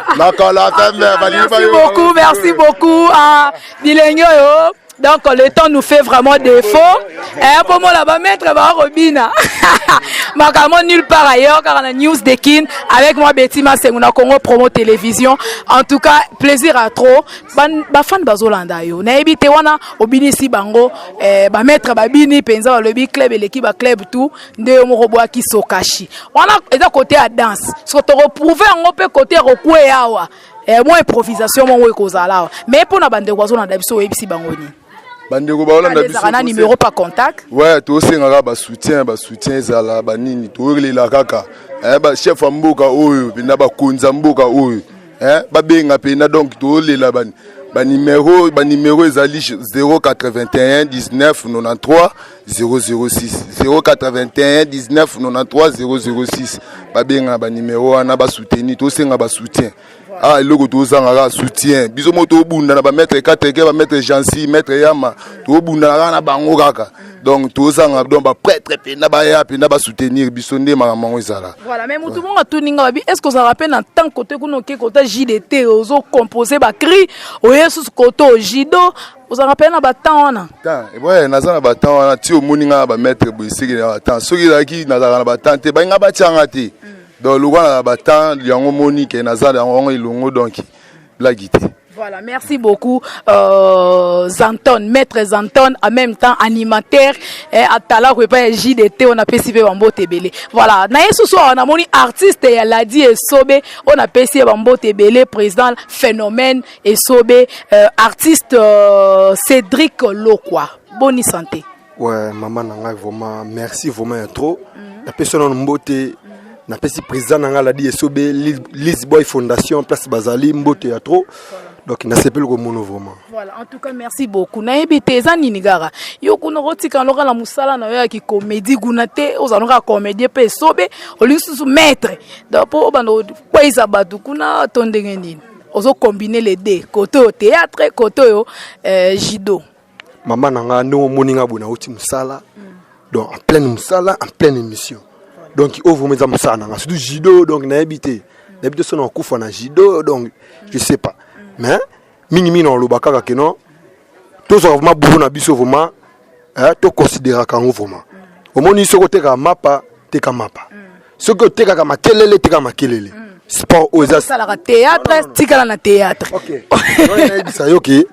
Merci beaucoup à Bilenyo. Donc le temps nous fait vraiment défaut. Et pour moi là-bas mettre Robina. Makamon nulle part ailleurs car on a News de Kin avec moi Betty Masenguna Congo Promo Télévision. En tout cas, plaisir à trop. Ba fan bazolanda yo. Na ebité wana obini si bango ba mettre ba bini penza le big club et l'équipe club tout nde mo roboa ki Sokashi. Wana eza côté à danse. So to retrouver en peu côté rokwe yawa. Moi improvisation mo ekozala. Mais pour na bande kwazo na dabiso ebisi bango ni. bandeko baolanda biso na numéro pas contact ouais to sengaka ba soutien ezala banini to relela kaka ba chef wa mboka oyo pena ba konza mboka oyo babenga pena donc to lela ba numéro ezali 081 19 93 006 081 19 93 006 babenga ba numéro wana ba soutenir to senga ba soutien eloko tozangaka soutien biso moto obunda na ba maître kateke ba maître Jansi maître Yama to obunda na bango kaka donc tozanga donc ba prêtre pena ba ya pena ba soutenir biso nde mamango ezala. Voilà, mais mutu monga tuninga babi est-ce que ça rappelle en tant côté kuno ke côté JDT ozo composer ba cri o yesus côté jido ozo rappelle na ba temps wana ouais nazana ba temps wana ti omoninga ba maître boisiki na ba temps soki laki nazala na ba temps te ba nga ba tianga te donc le roi ba temps yango monique nazala yango ilongo donc blagité. Voilà, merci beaucoup Zanton, maître Zanton, en même temps animateur à Tala Repa JDT, on a PCV Bambo Tebele. Voilà, na yesu so on a moni artiste ya Ladi et Sobe, on a PCV Bambo Tebele, président Phénomène et Sobe, artiste Cédric Lokwa. Bonne santé. Ouais, maman nanga vraiment merci vraiment trop. La personne mbote na pesi président nanga Ladi et Sobe, Lisboy Fondation place Bazali mbote ya trop. Donc, il n'a pas le mono vraiment. Voilà, en tout cas, merci beaucoup. Naïbi Teza Ninigara. Yo kuno roti kan loka la musala na yo ki comédie gunate, ozanoka comédie pe sobe, olisusu maître. Donc, pour bando kwa izabatu kuna tondenge nini. Ozo combiner les deux, côté au théâtre, côté au judo. Maman nanga no moninga bona oti musala. Donc, en pleine musala, en pleine émission. Donc, il ouvre mes musala nanga, surtout judo, donc naïbi te. Naïbi te son en kufa na judo, donc je sais pas. Mais mingi on le bakaka que non tous vraiment beaucoup na biso vraiment to considérer quand vraiment au moins ni ce côté ka mapa te ka mapa ce côté ka makelele te ka makelele sport aux ça la théâtre tikala na théâtre OK on a ça yo que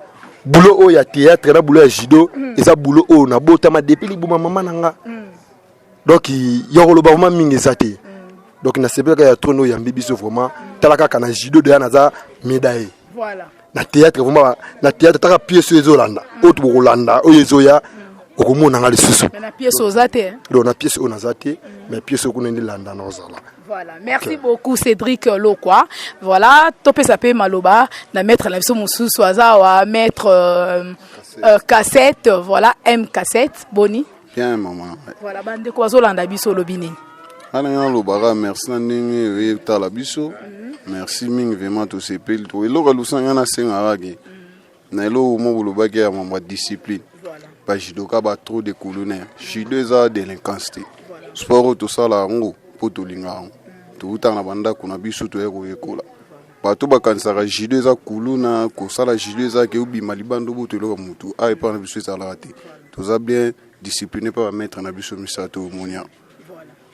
boulot o ya théâtre na boulot ya judo et ça boulot o na botama depuis li buma maman nanga donc yo lo ba vraiment mingi zate donc na sepela ka ya tono ya mbibiso vraiment talaka kana judo de naza médaille. Voilà. Na théâtre vraiment na théâtre taka pièce ezolanda autre bolanda oyezoya okomona nga lisusu mais na pièce ozate donc na pièce onazate mais pièce okunende landa na ozala. Voilà, merci beaucoup Cédric Lokwa. Voilà, topé sapé maloba na mettre la vision mususu aza wa mettre cassette, voilà M cassette boni. Bien maman. Voilà, bande ko azolanda biso lobini. Ana lobara merci na ndenge tala biso. Merci mingi vraiment to sepel to eloko lusanga na sengaraki na elo mo bulobaki ya mama discipline ba jidoka ba trop de colonel jido eza délinquance sport to sala ngo poto linga to utana banda kuna biso to yeko yekola bato bakansaka jido eza kuluna ko sala jido eza ke ubi malibando boto eloko mutu a epa na biso eza late to za bien discipliné pas mettre na biso misato monia.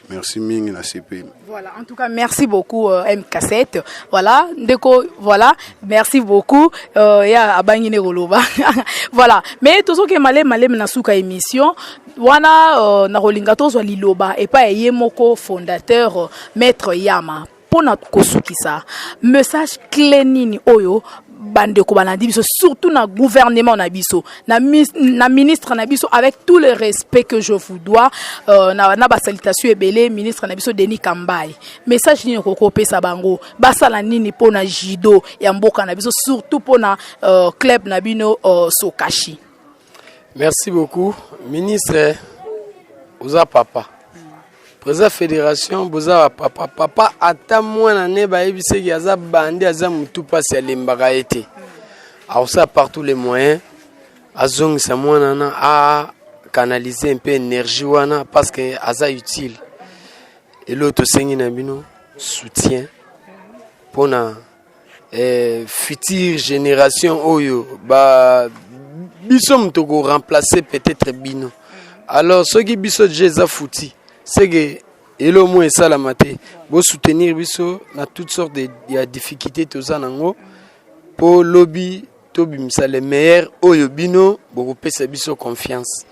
Merci mingi na CP. Voilà, en tout cas merci beaucoup M Cassette. Voilà, ndeko voilà, merci beaucoup ya abangine goloba. Voilà, mais tout ce que malé na suka émission wana na rolinga to zo liloba et pas yemoko fondateur maître Yama. Pona kosukisa. Message clé nini oyo bande ko banandi biso surtout na gouvernement na biso na ministre na biso avec tout le respect que je vous dois na ba salutation ebele ministre na biso Denis Kambai message ni ko kopesa bango basala nini pona judo ya mboka na biso surtout pona club na bino Sokashi. Merci beaucoup ministre oza papa président fédération boza papa ata mwana ne ba yebiseki aza bandi aza mutu pasi ya lembaka ete aosa par tous les moyens azongisa mwana na a canaliser un peu énergie wana parce que aza utile et l'autre sengi na bino soutien pona future génération oyo ba biso mtoko remplacer peut-être bino alors ceux qui biso déjà fouti c'est que elo mo esala mate bo soutenir biso na toutes sortes de difficultés toza nango pour lobby to bimisa les meilleurs oyo bino bo pesa biso confiance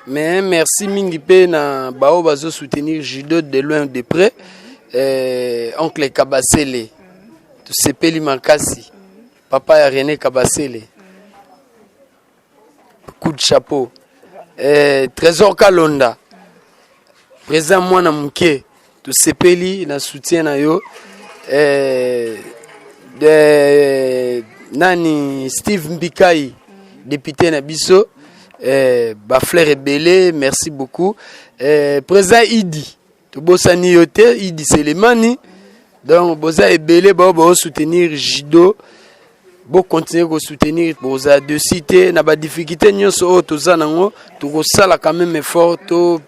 mais merci mingi pe na bao bazo soutenir judo de loin ou de près oncle Kabasele to sepeli makasi papa ya René Kabasele coup de chapeau. Trésor Kalonda, président Mwana Mouké, de Sepeli, na soutien na yo. Nani Steve Mbikai, député Nabiso, Bafler Ebele, merci beaucoup. Président Idi, to Bosani Yote, Idi Selemani, donc Bosa Ebele, bo soutenir Jido, bo continuer à soutenir Bosa de cité, na ba difficulté nyonso to zanango, to go sala quand même effort to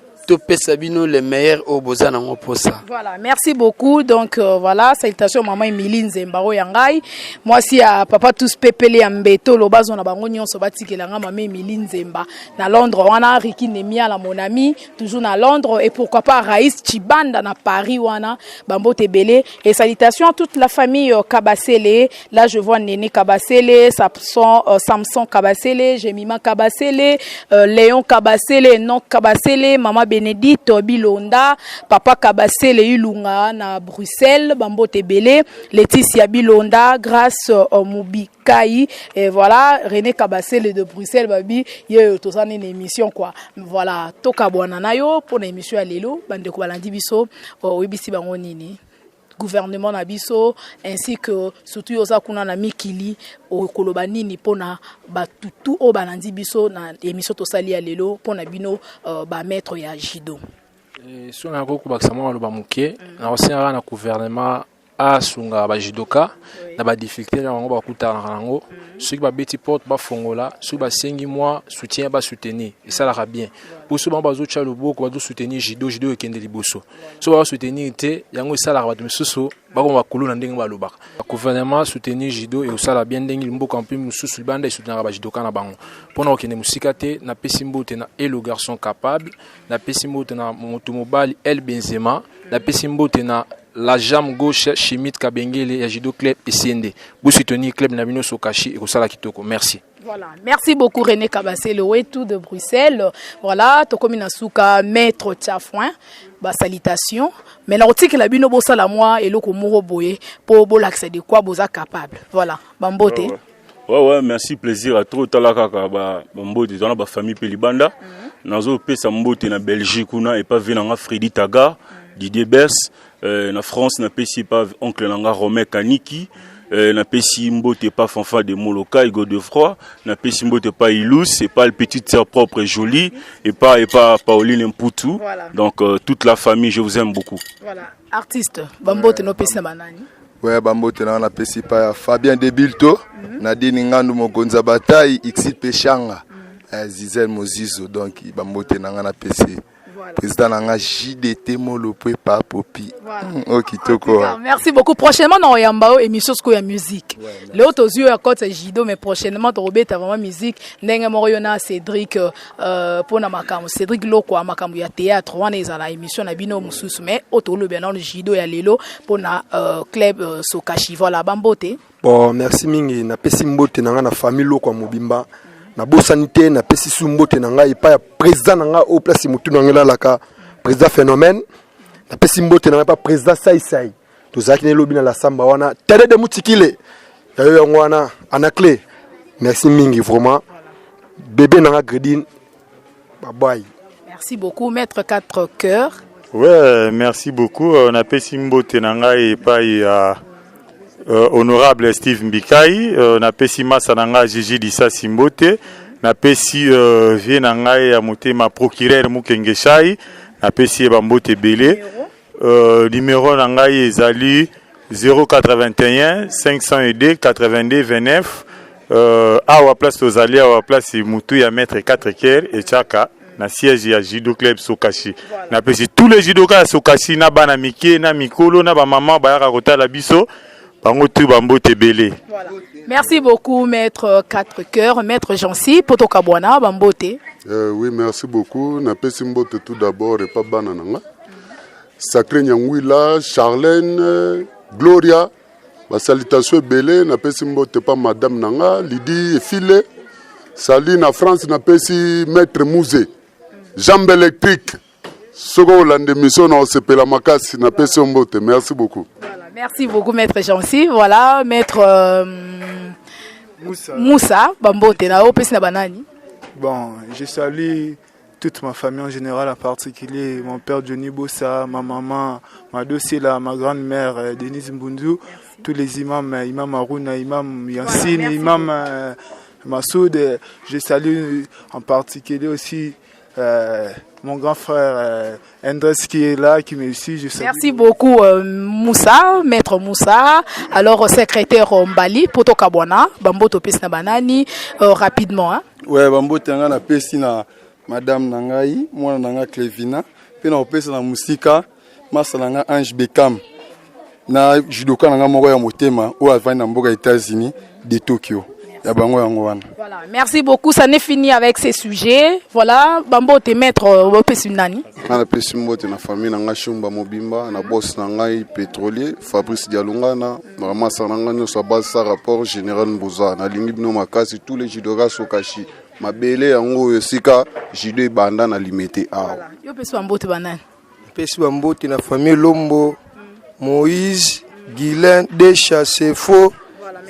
Sabino les meilleurs au Bozanango pour ça. Voilà, merci beaucoup. Donc voilà, salutations maman Emiline Zembaro Yangai. Moi si à papa tous pepele ambeto lo bazo na bango nyonso batikelanga maman Emiline Zemba. Na Londres, wana Riki Nemia la mon ami, toujours na Londres et pourquoi pas Raïs Chibanda na Paris wana, Bambo Tebele et salutations à toute la famille Kabasele. Là je vois Néné Kabasele, Samson Kabasele, Jemima Kabasele, Léon Kabasele, Nok Kabasele, maman Bénédicte Bilonda, papa Kabasele Ilunga na Bruxelles, Bambo Tebele, Laetitia Bilonda, Grâce Mubikai, et voilà, René Kabasele de Bruxelles, babi, yé tout ça une émission quoi. Voilà, toka bwana nayo pour l'émission à Lelo, bande ko balandi biso, webisi bango nini. Gouvernement na biso ainsi que surtout yoza kuna na mikili o koloba nini pona batutu o balandi biso na émission to sali ya lelo pona bino ba maître ya Jido. So na ko bakisa mo lo ba muke na osenga na gouvernement a sunga ba jidoka na ba difficulté na ngo ba kutana nango ceux qui ba beti porte ba fongola ceux ba sengi moi soutien ba soutenir et ça la bien pour ceux ba zo tcha lobo ko ba soutenir Jido ekende liboso so ba soutenir te yango ça la ba mususu ba ko ba kulu na ndenge ba lobaka gouvernement soutenir Jido et ça la bien ndenge mboka mpi mususu banda soutenir ba jidoka na bango pona okende musika te na pesimbote na et le garçon capable na pesimbote na moto mobile El Benzema na pesimbote na la jambe gauche Chimite Kabengele ya Jido Club et CND. Vous soutenez Club Nabino Sokashi et Kosala Kitoko. Merci. Voilà, merci beaucoup René Kabasele Wetu de Bruxelles. Voilà, Tokomi Nasuka maître Tiafouin. Ba salutation. Mais l'article la bino bossa la moi et loko moro boye pour bol accès de quoi boza capable. Voilà, Bambote. Ouais, merci, plaisir à trop talaka ba Bambote dans la famille Pelibanda. Nazo pesa Mbote na Belgique kuna et pas venanga Freddy Taga, Didier Bers. Na France na pesi pas oncle nanga Romain Kaniki, na pesi Mbote pas Fanfa de Moloka et Godefroy, na pesi Mbote pas Ilous, et pas le petite sœur propre et jolie, et pas Pauline Mputu. Voilà. Donc toute la famille, je vous aime beaucoup. Voilà, artiste Bambote no pesi na banani. Ouais, Bambote na pesi pas Fabien Debilto, Nadine Ngandu Mogonza Bataille, Xit Pechanga, Zizel Mozizo, donc Bambote na pesi. Président Nanga JDT Molopé pas Popi. Merci beaucoup. Prochainement dans Yambao émission sur la musique. Le autre yeux à côté Jido mais prochainement tu robé ta vraiment musique. Nenga Moriona Cédric pour na makamu Cédric Loko makamu ya théâtre wana ezala émission na bino mususu mais auto le bien dans Jido ya lelo pour na club Sokashi. Voilà Bambote. Bon merci mingi na pesi mbote nanga na famille Loko Mobimba. Na bo sanité na pesi sumbote na ngai pa président na nga au place mutu na ngela laka président phénomène na pesi mbote na pa président sai to zakine lobi na la samba wana tede de mutikile yo ngwana ana clé merci mingi vraiment bébé na nga gredine bye bye. Merci beaucoup maître 4 cœurs. Ouais, merci beaucoup on a pesi mbote na ngai pa ya honorable Steve Mbikai, na pesi masa nanga Gigi Dissa Simbote, na pesi vie nanga ya motema procureur Mukengeshai, na pesi Bambote Belé, numéro nanga ezali 081 502 82 29, awa place tozali awa place mutu ya maître 4 Ker et Chaka. Na siège ya Jido Club Sokashi. Voilà. Na pesi tous les judokas ya Sokashi na bana mike na mikolo na ba maman ba yaka kotala biso. Voilà. Merci beaucoup, maître 4 cœurs, maître Jancy, Poto Kabwana, Bambote. Oui, merci beaucoup. Na Pesimbote tout d'abord et pas banananga. Sacré Nyangwila, Charlène, Gloria, ma salutation belé, na Pesimbote pas madame nanga, Lydie File, Saline na France, na Pesi maître Mouzé, jambe électrique. Seconde l'émission, on se pèle la macasse, na Pesimbote. Merci beaucoup. Voilà. Merci beaucoup, maître Jancy. Voilà, maître Moussa Bambote. Na opesi na banani. Bon, je salue toute ma famille en général, en particulier mon père Johnny Bossa, ma maman, ma dossier-là, ma grand-mère Denise Mbundu, tous les imams, imam Aruna, imam Yassine, imam Massoud. Je salue en particulier aussi mon grand frère Andres qui est là, qui me suit. Merci beaucoup Moussa, maître Moussa. Alors secrétaire Mbali, Poto Kabwana, Bambo Topes na Banani, rapidement. Hein? Ouais, Bambo Tenga na pesi na Madame Nangai, moi Nanga Clevina, puis na pesi na Musika, Masa Nanga Ange Bekam. Na judoka Nanga moko ya motema, ou avani na mboka États-Unis de Tokyo. Voilà, merci beaucoup. Ça n'est fini avec ces sujets. Voilà, Bambo te maître Opesunani. Na pesimbo te na famille na ngashumba mobimba na boss na ngai pétrolier Fabrice Dialunga na ramasa na nganyo sa base sa rapport général Mboza na lingi bino makasi tous les judokas sokashi mabele yango yosika judo banda na limité a. Voilà. Yo pesu Bambo te banane. Pesu Bambo te na famille Lombo, Moïse, Guilain, Desha, Sefo,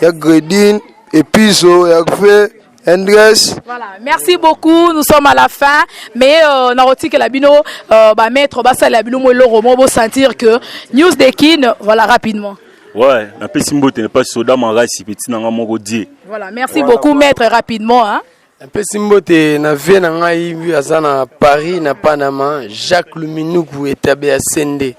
ya Gredine Episo, Yagfe, Andres. Voilà, merci beaucoup. Nous sommes à la fin, mais naroti que la bino maître basa la bino le roman pour sentir que news de kin voilà rapidement. Ouais, un peu simbote n'est pas soda marasi petit nanga moko die. Voilà, merci beaucoup maître rapidement hein. Un peu simbote na vie na ngai azana Paris na Panama Jacques Luminuku etabé à Sende.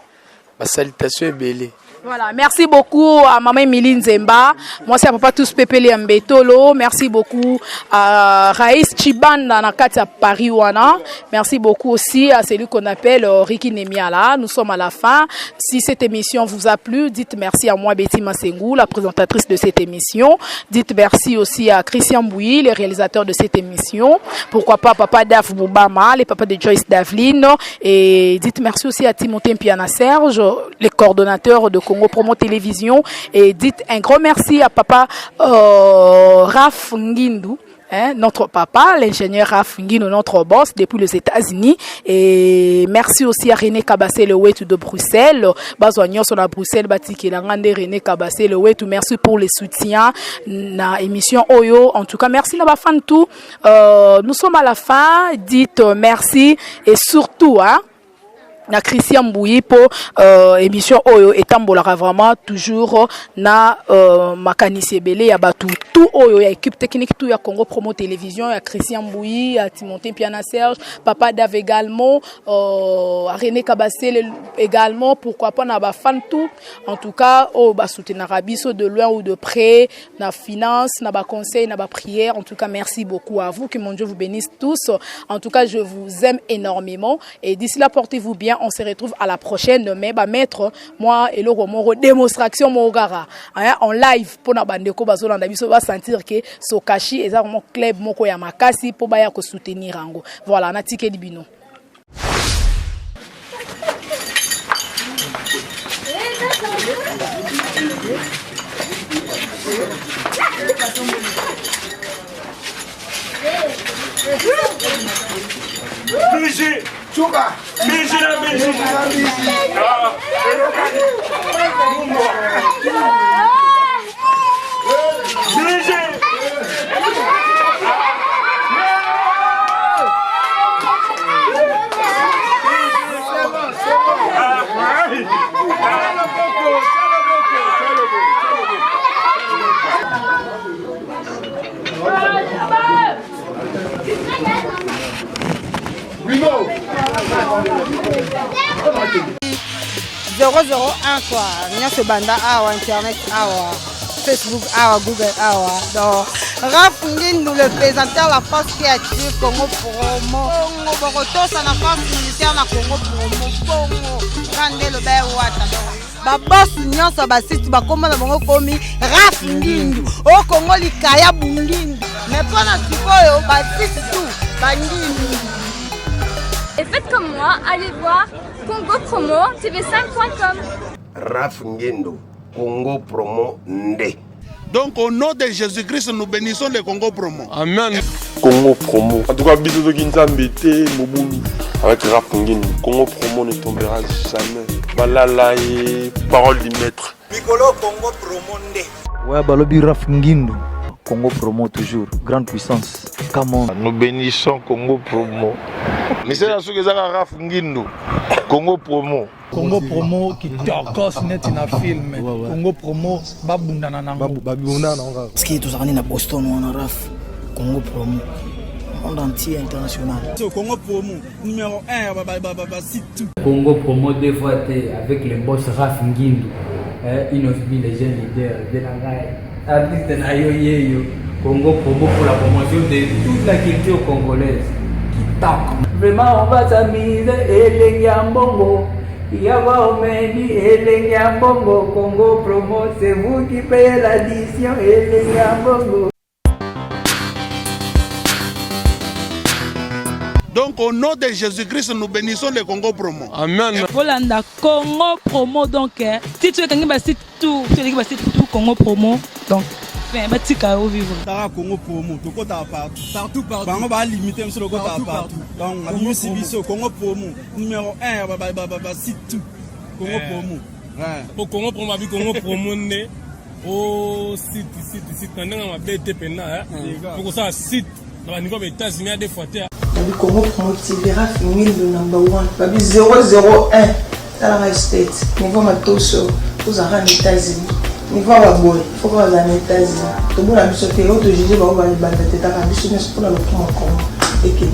Ma salutation est belle. Voilà, merci beaucoup à Maman Emilie Nzemba. Moi, c'est à Papa Tous Pépélé Mbetolo. Merci beaucoup à Raïs Chibanda Nakati à Paris Wana. Merci beaucoup aussi à celui qu'on appelle Ricky Nemiala. Nous sommes à la fin. Si cette émission vous a plu, dites merci à moi, Betty Masengou, la présentatrice de cette émission. Dites merci aussi à Christian Bouilly, le réalisateur de cette émission. Pourquoi pas Papa Daf Boubama, les papas de Joyce Davline. Et dites merci aussi à Timothée Mpiana Serge, les coordonnateurs de Congo Promo Télévision, et dites un grand merci à papa Raf Ngindou, hein, notre papa, l'ingénieur Raf Ngindou, notre boss depuis les États-Unis, et merci aussi à René Kabassé, le Wetu de Bruxelles, Bazoignon sur la Bruxelles, Batiki Langande, René Kabassé, le Wetu, merci pour les soutiens, na émission Oyo, en tout cas merci la fan tout, nous sommes à la fin, dites merci, et surtout, hein, na Christian Mbouyi pour émission Oyo etambolaka vraiment toujours na makanisi ebele ya batu tout Oyo ya équipe technique tout ya Congo Promo Télévision ya Christian Mbouyi ya Timothée Mpiana Serge Papa Dave également René Kabassé également pourquoi pas na ba fan tout en tout cas au ba soutenir biso de loin ou de près na finance na ba conseil na ba prière en tout cas merci beaucoup à vous que mon Dieu vous bénisse tous en tout cas je vous aime énormément et d'ici là portez-vous bien. On se retrouve à la prochaine, mais bah maître, moi et le romo démonstration mogara en live pour na bandeko bazolanda biso va sentir que Sokashi est vraiment club moko ya makasi pour ba ya ko soutenir ango. Voilà, na tike libino. BG Chuka BG la BG Numéro 001 quoi. Nyonso banda awa internet awa Facebook awa Google awa. Donc Raf Ngindou le présentateur la force créative Congo Promo. Congo Boroto ça la force militaire na Congo Promo. Congo Rande le bain wata. Ba boss nyonso ba site ba komba na bango komi Raf Ngindou. O Congo likaya bungindu. Mais pendant sikoyo ba site tout bangindou. Et faites comme moi, allez voir Congo Promo TV5.com. Raf Ngindou, Congo Promo Nde. Donc au nom de Jésus-Christ, nous bénissons le Congo Promo. Amen. Congo Promo. En tout cas, bisous de Nzambete, Mobulu. Avec Raf Ngindou, Congo Promo ne tombera jamais. Balala et parole du maître. Piccolo Congo Promo Nde. Ouais, balobi Raf Ngindou, Congo Promo toujours, grande puissance. Come on. Nous bénissons Congo Promo. Mais c'est la chose que Raf Ngindu. Congo Promo. Congo Promo qui tokos net na film. Congo Promo babundana nango. Babundana nango. Parce que tous na Boston on a Raf. Congo Promo. Monde entier international. Congo Promo numéro 1 site. Congo Promo deux fois avec le boss Raf Ngindu. Il aussi les jeunes leaders de la guerre. Artiste na yo Congo Promo pour la promotion de toute la culture congolaise. Vraiment on va s'amuser et les Mbongo. Yawa Omeni et les Mbongo. Congo Promo c'est vous qui payez l'addition et les Mbongo. Donc au nom de Jésus-Christ, nous bénissons le Congo Promo. Amen. Volanda Congo Promo donc si tu es quelqu'un qui site tout, Congo Promo donc batika au vivre. Tara Congo Promo, to kota partout. Bango ba limiter monsieur le kota partout. Donc Congo Sibiso Congo Promo numéro 1 site tout. Congo Promo. Pour Congo Promo abi Congo Promo né au site ndanga mabete pena pour ça site dans niveau des États-Unis des fois le Congo Promo TV Raf Ngindu number 1 babi 001 Talanga State niveau matoso aux États-Unis niveau wa boy faut pas aux États-Unis to bona biso te auto jije ba ba ba teta ka biso ne pour le Congo et que